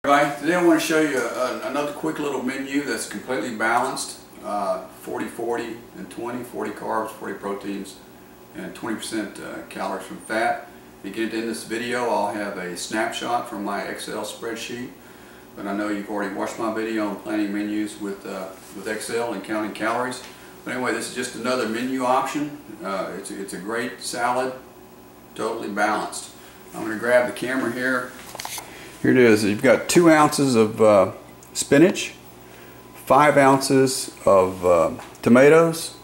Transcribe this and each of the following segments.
Right, today I want to show you another quick little menu that's completely balanced. 40, 40, and 20, 40 carbs, 40 proteins, and 20% calories from fat. To get into this video, I'll have a snapshot from my Excel spreadsheet. But I know you've already watched my video on planning menus with Excel and counting calories. But anyway, this is just another menu option. It's a great salad, totally balanced. I'm going to grab the camera here. Here it is. You've got 2 ounces of spinach, 5 ounces of tomatoes.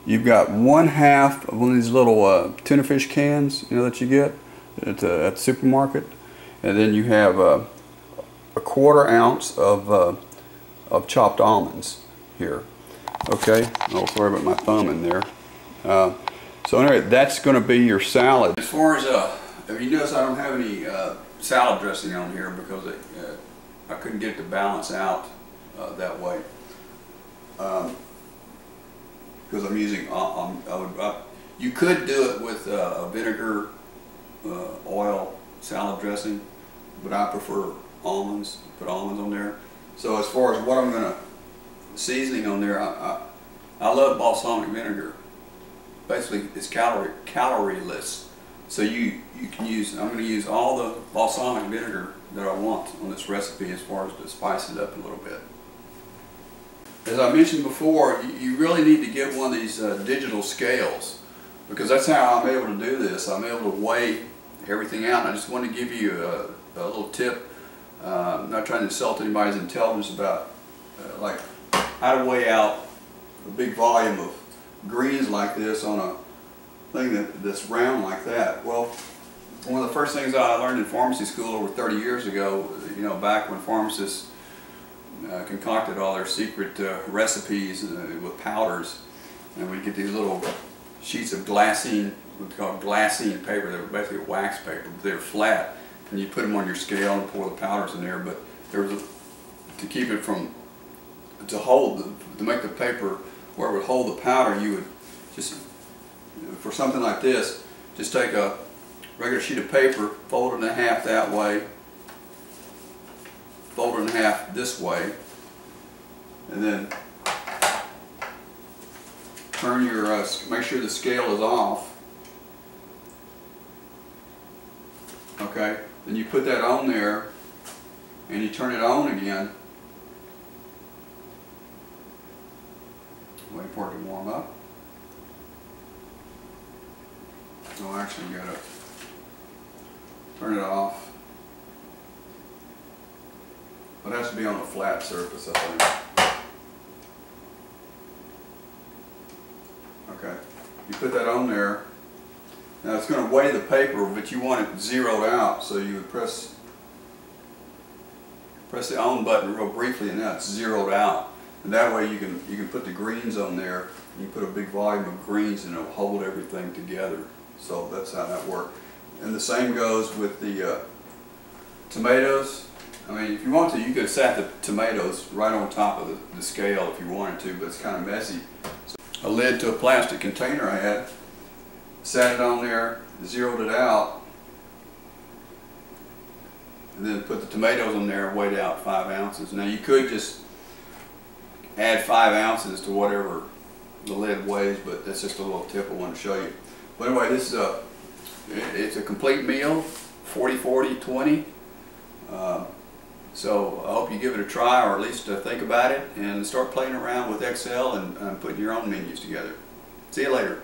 You've got 1/2 of one of these little tuna fish cans, that you get at the supermarket, and then you have a 1/4 ounce of chopped almonds here. Okay. Oh, sorry about my thumb in there. So anyway, that's going to be your salad. As far as if you notice, I don't have any salad dressing on here because I couldn't get it to balance out that way. Because I'm using, you could do it with a vinegar oil salad dressing, but I prefer almonds. Put almonds on there. So as far as what I'm going to seasoning on there, I love balsamic vinegar. Basically, it's calorieless. So you can use, I'm going to use all the balsamic vinegar that I want on this recipe as far as to spice it up a little bit. As I mentioned before, you really need to get one of these digital scales, because that's how I'm able to do this. I'm able to weigh everything out. And I just want to give you a little tip. I'm not trying to insult anybody's intelligence about like how to weigh out a big volume of greens like this on a thing that's round like that. Well, one of the first things I learned in pharmacy school over 30 years ago, back when pharmacists concocted all their secret recipes with powders, and we'd get these little sheets of glassine, what's called glassine paper. They were basically wax paper, but they were flat, and you put them on your scale and pour the powders in there. But there was to keep it from to make the paper where it would hold the powder, you would just, for something like this, just take a regular sheet of paper, fold it in half that way, fold it in half this way, and then turn your, make sure the scale is off. Okay, then you put that on there and you turn it on again. Wait for it to warm up. No, actually you gotta turn it off. It has to be on a flat surface, I think. Okay, you put that on there. Now it's going to weigh the paper, but you want it zeroed out, so you would press the on button real briefly, and now it's zeroed out. And that way you can put the greens on there. You put a big volume of greens, and it'll hold everything together. So that's how that works. And the same goes with the tomatoes. I mean, if you want to, you could set the tomatoes right on top of the scale if you wanted to, but it's kind of messy. So a lid to a plastic container I had, sat it on there, zeroed it out, and then put the tomatoes on there and weighed out 5 ounces. Now you could just add 5 ounces to whatever the lid weighs, but that's just a little tip I want to show you. But anyway, this is it's a complete meal, 40, 40, 20. So I hope you give it a try, or at least think about it, and start playing around with Excel and putting your own menus together. See you later.